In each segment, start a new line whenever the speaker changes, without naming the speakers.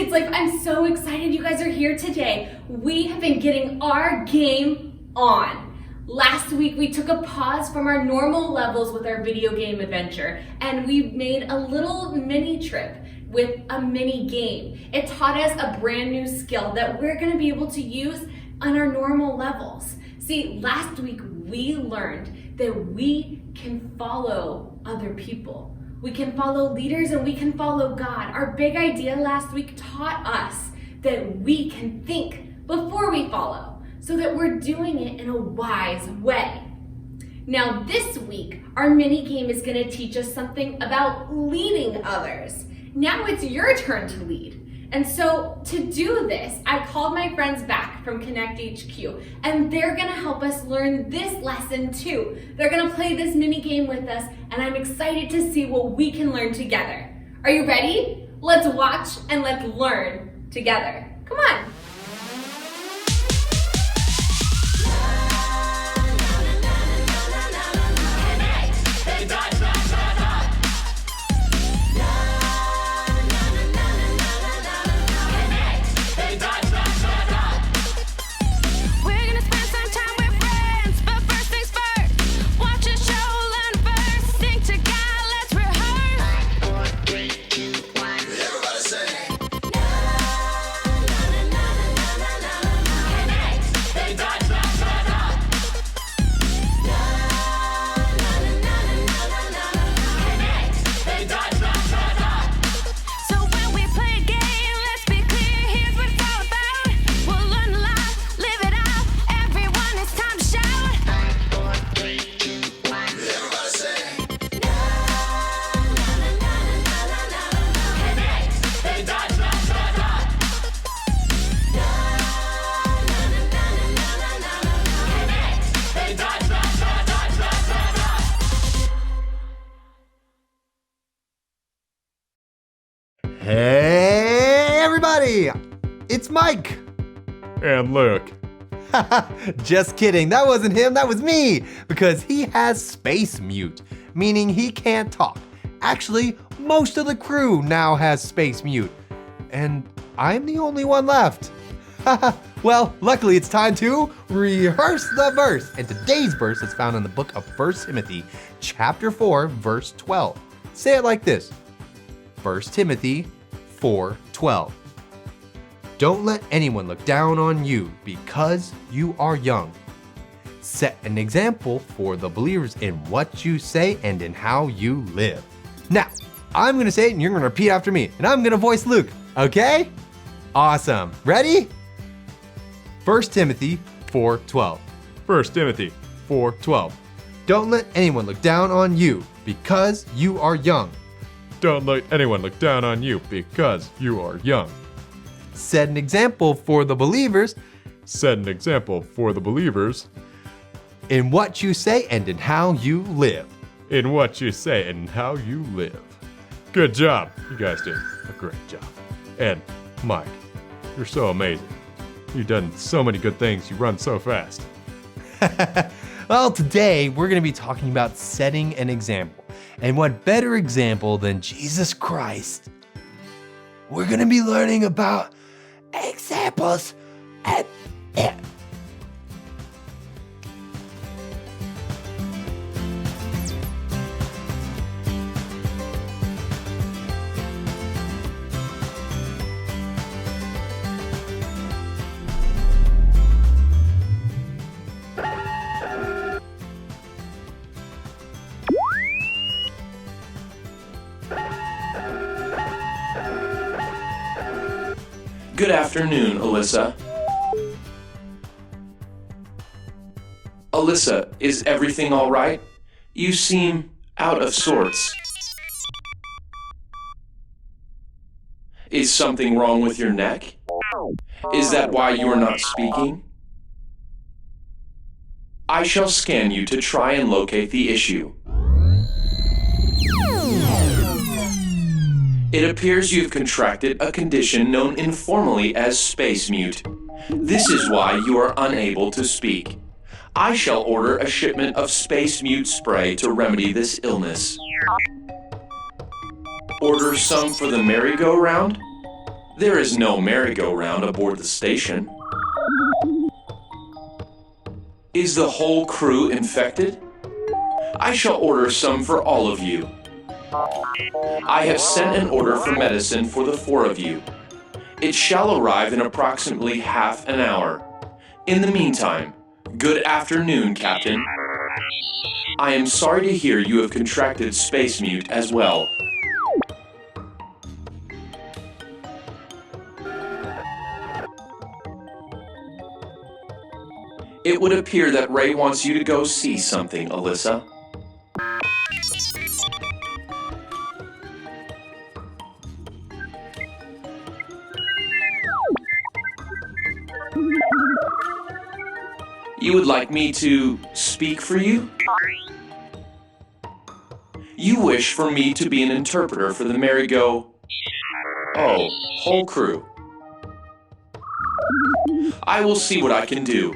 Life. I'm so excited you guys are here today. We have been getting our game on. Last week we took a pause from our normal levels with our video game adventure, and we made a little mini trip with a mini game. It taught us a brand new skill that we're going to be able to use on our normal levels. See, last week we learned that we can follow other people. We can follow leaders and we can follow God. Our big idea last week taught us that we can think before we follow, so that we're doing it in a wise way. Now this week, our mini game is going to teach us something about leading others. Now it's your turn to lead. And so to do this, I called my friends back from Konnect HQ, and they're gonna help us learn this lesson too. They're gonna play this mini game with us, and I'm excited to see what we can learn together. Are you ready? Let's watch and let's learn together. Come on.
Hey everybody, it's Mike.
And Luke.
Just kidding, that wasn't him, that was me, because he has space mute, meaning he can't talk. Actually, most of the crew now has space mute, and I'm the only one left. Well, luckily it's time to rehearse the verse, and today's verse is found in the book of 1 Timothy, chapter 4, verse 12. Say it like this. 1 Timothy 4:12. Don't let anyone look down on you because you are young. Set an example for the believers in what you say and in how you live. Now, I'm going to say it and you're going to repeat after me, and I'm going to voice Luke, okay? Awesome. Ready? 1 Timothy 4:12.
1 Timothy 4:12.
Don't let anyone look down on you because you are young.
Don't let anyone look down on you because you are young.
Set an example for the believers.
Set an example for the believers
In what you say and in how you live.
in what you say and how you live. Good job. You guys did a great job. And Mike, you're so amazing. You've done so many good things. You run so fast.
Well, today we're going to be talking about setting an example. And what better example than Jesus Christ? We're going to be learning about examples.
Good afternoon, Alyssa. Alyssa, is everything all right? You seem out of sorts. Is something wrong with your neck? Is that why you are not speaking? I shall scan you to try and locate the issue. It appears you've contracted a condition known informally as space mute. This is why you are unable to speak. I shall order a shipment of Space Mute spray to remedy this illness. Order some for the merry-go-round? There is no merry-go-round aboard the station. Is the whole crew infected? I shall order some for all of you. I have sent an order for medicine for the 4 of you. It shall arrive in approximately half an hour. In the meantime, good afternoon, Captain. I am sorry to hear you have contracted Space Mute as well. It would appear that Ray wants you to go see something, Alyssa. You would like me to speak for you? You wish for me to be an interpreter for the merry-go... Oh, whole crew. I will see what I can do.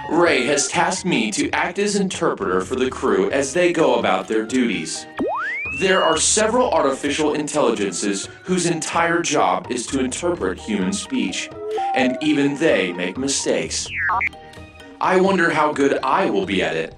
Ray has tasked me to act as interpreter for the crew as they go about their duties. There are several artificial intelligences whose entire job is to interpret human speech, and even they make mistakes. I wonder how good I will be at it.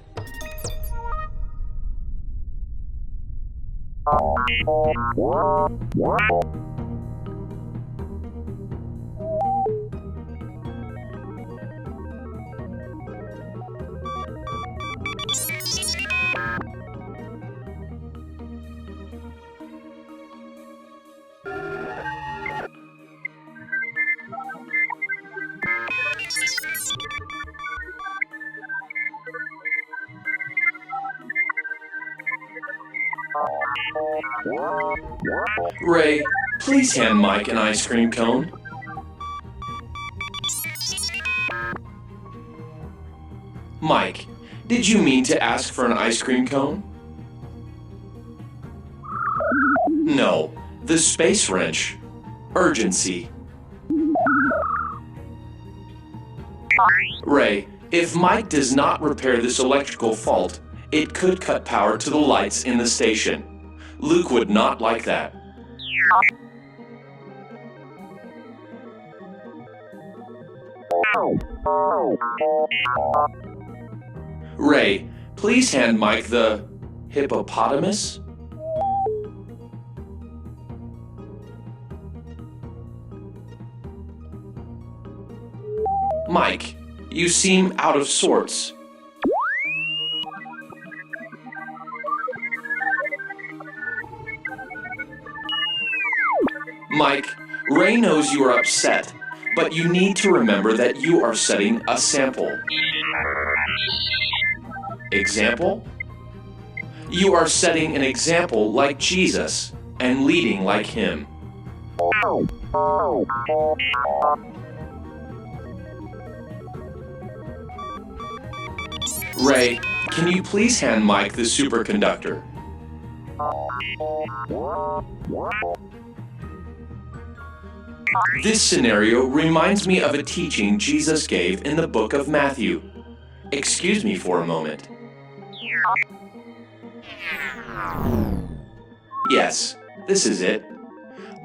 Ray, please hand Mike an ice cream cone. Mike, did you mean to ask for an ice cream cone? No, the space wrench. Urgency. Ray, if Mike does not repair this electrical fault, it could cut power to the lights in the station. Luke would not like that. Ray, please hand Mike the hippopotamus. Mike, you seem out of sorts. Mike, Ray knows you are upset, but you need to remember that you are setting a sample. Example? You are setting an example like Jesus and leading like him. Ray, can you please hand Mike the superconductor? This scenario reminds me of a teaching Jesus gave in the book of Matthew. Excuse me for a moment. Yes, this is it.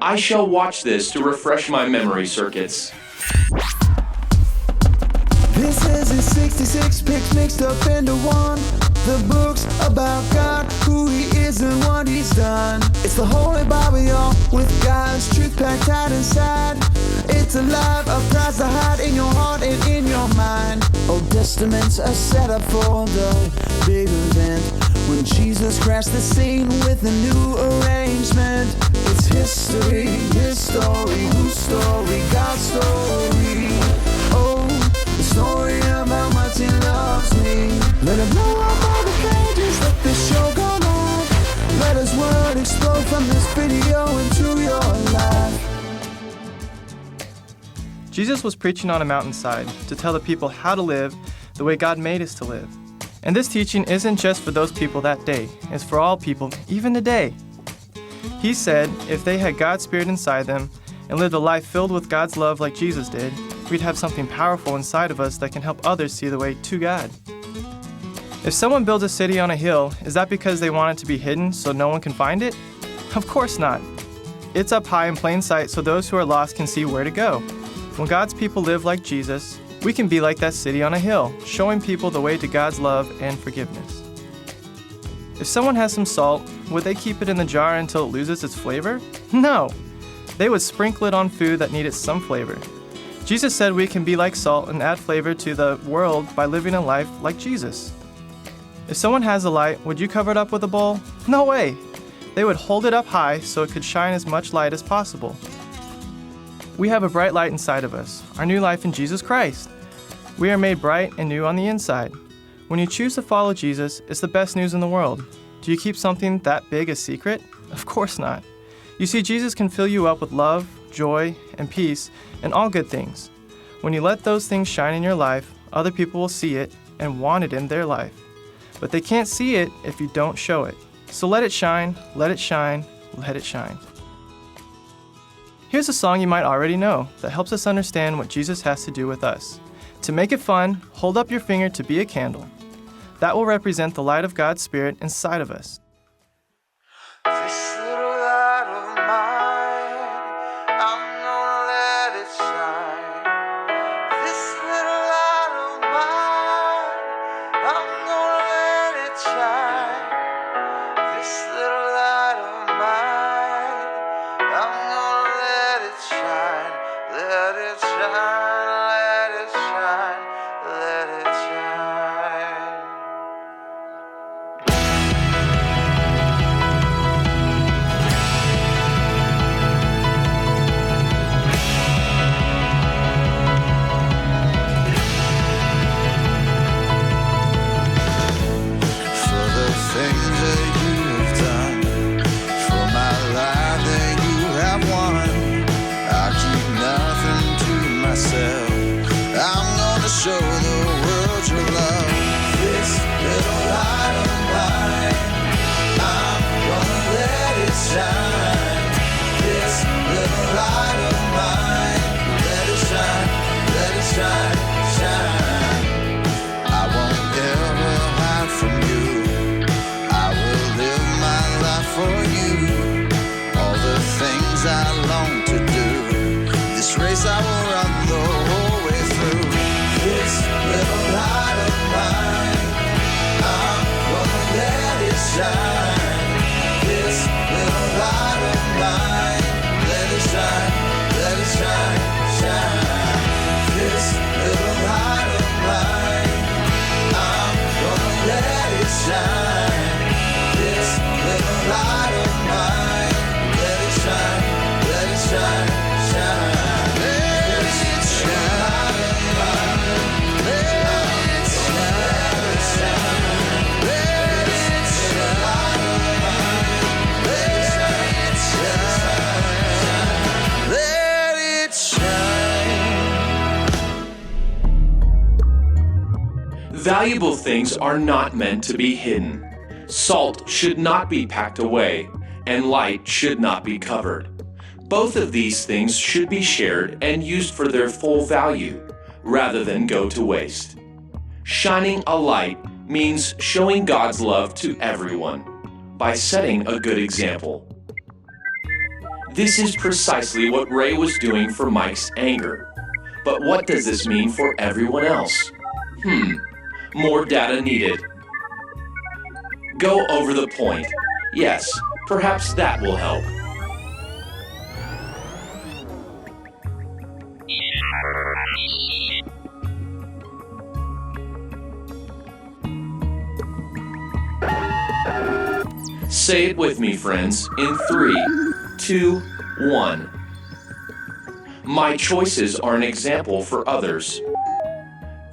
I shall watch this to refresh my memory circuits.
This is his 66 picks mixed up into one. The books about God, who he is and what he's done. It's the Holy Bible, y'all, with God's truth packed tight inside. It's alive, a prize to hide in your heart and in your mind. Old Testaments are set up for the big event when Jesus crashed the scene with a new arrangement. It's history, his story, whose story, God's story. Oh, the story of how much he loves me. Let it blow up all the pages, let this show go live. Let his word explode from this video into your life.
Jesus was preaching on a mountainside to tell the people how to live the way God made us to live. And this teaching isn't just for those people that day, it's for all people, even today. He said if they had God's Spirit inside them and lived a life filled with God's love like Jesus did, we'd have something powerful inside of us that can help others see the way to God. If someone builds a city on a hill, is that because they want it to be hidden so no one can find it? Of course not. It's up high in plain sight so those who are lost can see where to go. When God's people live like Jesus, we can be like that city on a hill, showing people the way to God's love and forgiveness. If someone has some salt, would they keep it in the jar until it loses its flavor? No. They would sprinkle it on food that needed some flavor. Jesus said we can be like salt and add flavor to the world by living a life like Jesus. If someone has a light, would you cover it up with a bowl? No way! They would hold it up high so it could shine as much light as possible. We have a bright light inside of us, our new life in Jesus Christ. We are made bright and new on the inside. When you choose to follow Jesus, it's the best news in the world. Do you keep something that big a secret? Of course not. You see, Jesus can fill you up with love, joy, and peace, and all good things. When you let those things shine in your life, other people will see it and want it in their life. But they can't see it if you don't show it. So let it shine, let it shine, let it shine. Here's a song you might already know that helps us understand what Jesus has to do with us. To make it fun, hold up your finger to be a candle. That will represent the light of God's Spirit inside of us.
This little light of mine, I'm gonna let it shine. This little light of mine, I'm gonna let it shine. This little light of mine, I'm gonna let it shine. Let it shine, let it shine, let it shine. For the things that you have done, for my life that you have won, I keep nothing to myself. I'm gonna show the world your love. This little light of mine, I'm gonna let it shine. This little light of mine, let it shine, let it shine, shine. I won't ever hide from you. I will live my life for you. All the things I long to do. This race I will run the whole way through. This little light of mine, I'm gonna let it shine. This little light of mine, let it shine, let it shine, shine. This little light of mine, I'm gonna let it shine. This little light of mine, let it shine, let it shine, shine. Let it shine, let it shine, let it shine, let it shine.
Valuable things are not meant to be hidden. Salt should not be packed away, and light should not be covered. Both of these things should be shared and used for their full value, rather than go to waste. Shining a light means showing God's love to everyone by setting a good example. This is precisely what Ray was doing for Mike's anger. But what does this mean for everyone else? More data needed. Go over the point. Yes, perhaps that will help. Say it with me, friends, in 3, 2, 1. My choices are an example for others.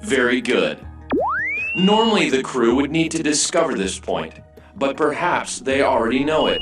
Very good. Normally the crew would need to discover this point, but perhaps they already know it.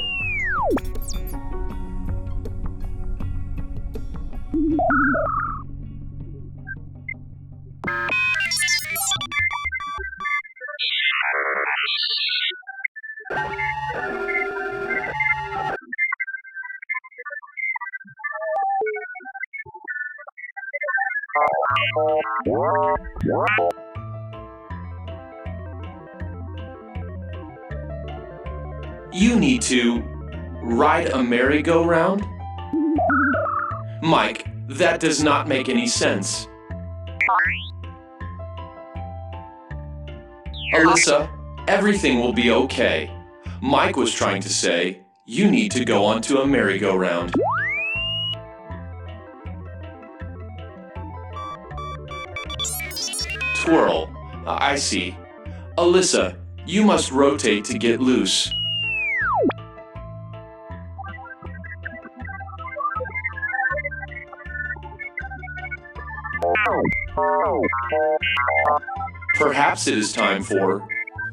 You need to ride a merry-go-round? Mike, that does not make any sense. Alyssa, everything will be okay. Mike was trying to say, you need to go onto a merry-go-round. Twirl. I see. Alyssa, you must rotate to get loose. Perhaps it is time for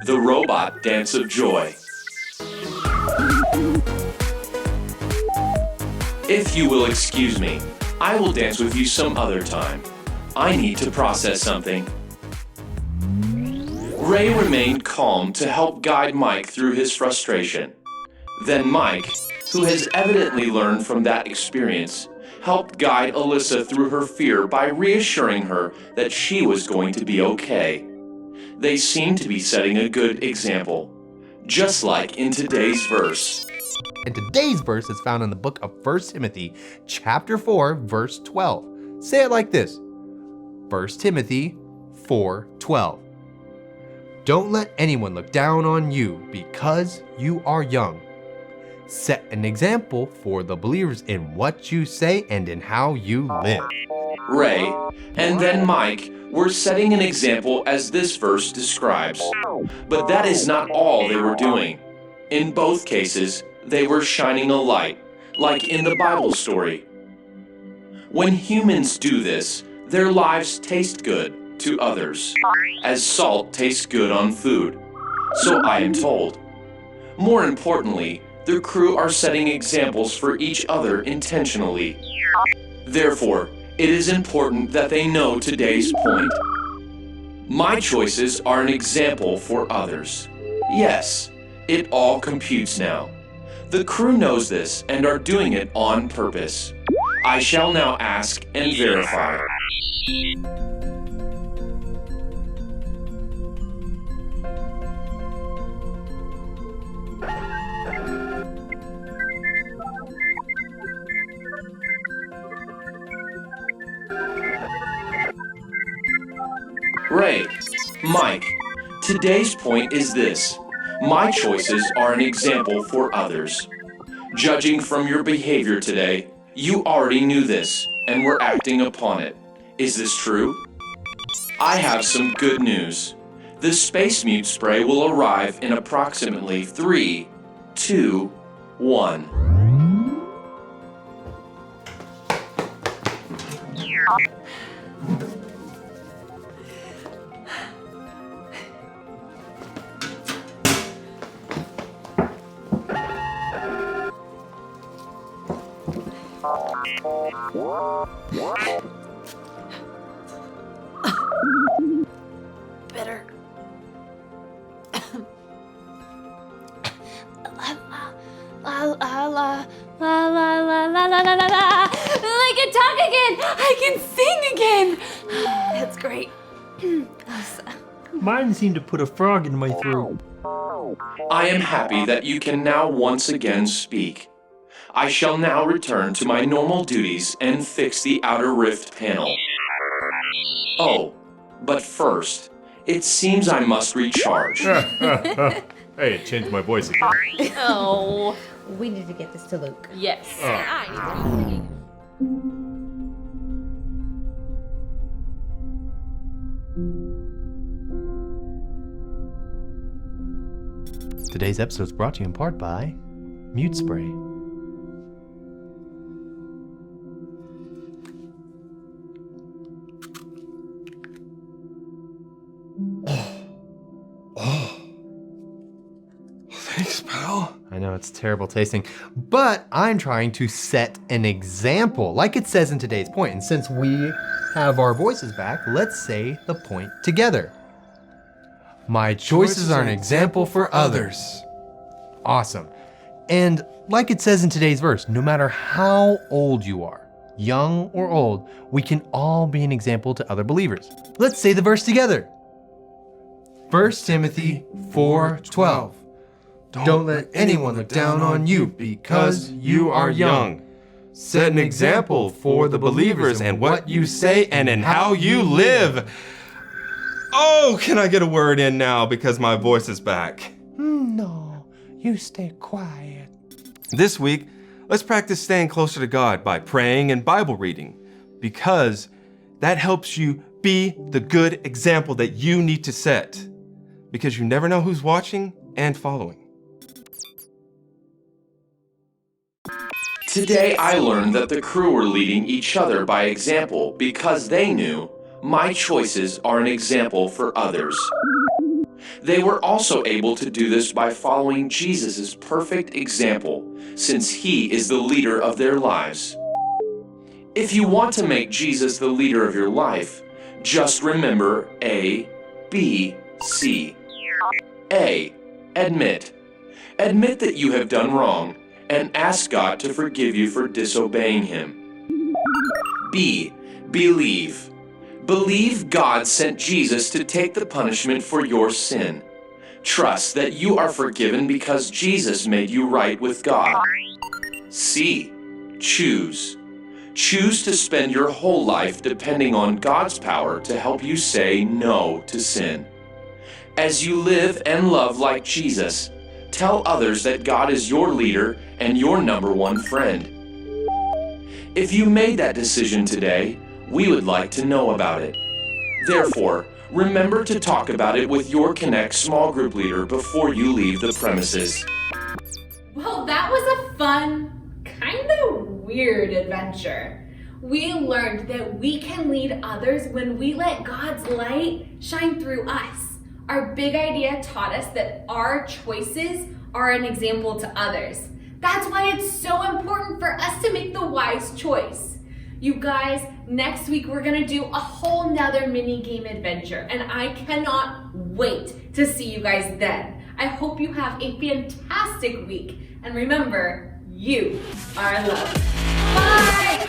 the Robot Dance of Joy. If you will excuse me, I will dance with you some other time. I need to process something. Ray remained calm to help guide Mike through his frustration. Then Mike, who has evidently learned from that experience, helped guide Alyssa through her fear by reassuring her that she was going to be okay. They seem to be setting a good example, just like in today's verse.
And today's verse is found in the book of 1 Timothy, chapter 4, verse 12. Say it like this. 1 Timothy 4:12. Don't let anyone look down on you because you are young. Set an example for the believers in what you say and in how you live.
Ray, and then Mike, were setting an example as this verse describes. But that is not all they were doing. In both cases, they were shining a light, like in the Bible story. When humans do this, their lives taste good to others, as salt tastes good on food. So I am told. More importantly, the crew are setting examples for each other intentionally. Therefore, it is important that they know today's point. My choices are an example for others. Yes, it all computes now. The crew knows this and are doing it on purpose. I shall now ask and verify. Ray, Mike, today's point is this. My choices are an example for others. Judging from your behavior today, you already knew this and were acting upon it. Is this true? I have some good news. The Space Mute spray will arrive in approximately 3, 2, 1.
Better. I can talk again. I can sing again. That's great.
Mine seemed to put a frog in my throat.
I am happy that you can now once again speak. I shall now return to my normal duties and fix the outer rift panel. Oh, but first, it seems I must recharge.
Hey, it changed my voice again.
Oh,
We need to get this to Luke.
yes.
Today's episode is brought to you in part by Mute Spray.
Thanks, pal.
I know it's terrible tasting, but I'm trying to set an example, like it says in today's point. And since we have our voices back, let's say the point together. My choices are an example for others. Awesome. And like it says in today's verse, no matter how old you are, young or old, we can all be an example to other believers. Let's say the verse together. 1 Timothy 4:12. Don't let anyone look down on you because you are young.
Set an example for the believers in what you say and in how you live. Oh, can I get a word in now because my voice is back?
No, you stay quiet.
This week, let's practice staying closer to God by praying and Bible reading, because that helps you be the good example that you need to set, because you never know who's watching and following.
Today I learned that the crew were leading each other by example because they knew my choices are an example for others. They were also able to do this by following Jesus' perfect example, since he is the leader of their lives. If you want to make Jesus the leader of your life, just remember A, B, C. A, admit. Admit that you have done wrong and ask God to forgive you for disobeying him. B, believe. Believe God sent Jesus to take the punishment for your sin. Trust that you are forgiven because Jesus made you right with God. C, choose. Choose to spend your whole life depending on God's power to help you say no to sin. As you live and love like Jesus, tell others that God is your leader and your number one friend. If you made that decision today, we would like to know about it. Therefore, remember to talk about it with your Konnect small group leader before you leave the premises.
Well, that was a fun, kind of weird adventure. We learned that we can lead others when we let God's light shine through us. Our big idea taught us that our choices are an example to others. That's why it's so important for us to make the wise choice. You guys, next week we're gonna do a whole nother mini game adventure, and I cannot wait to see you guys then. I hope you have a fantastic week, and remember, you are loved. Bye!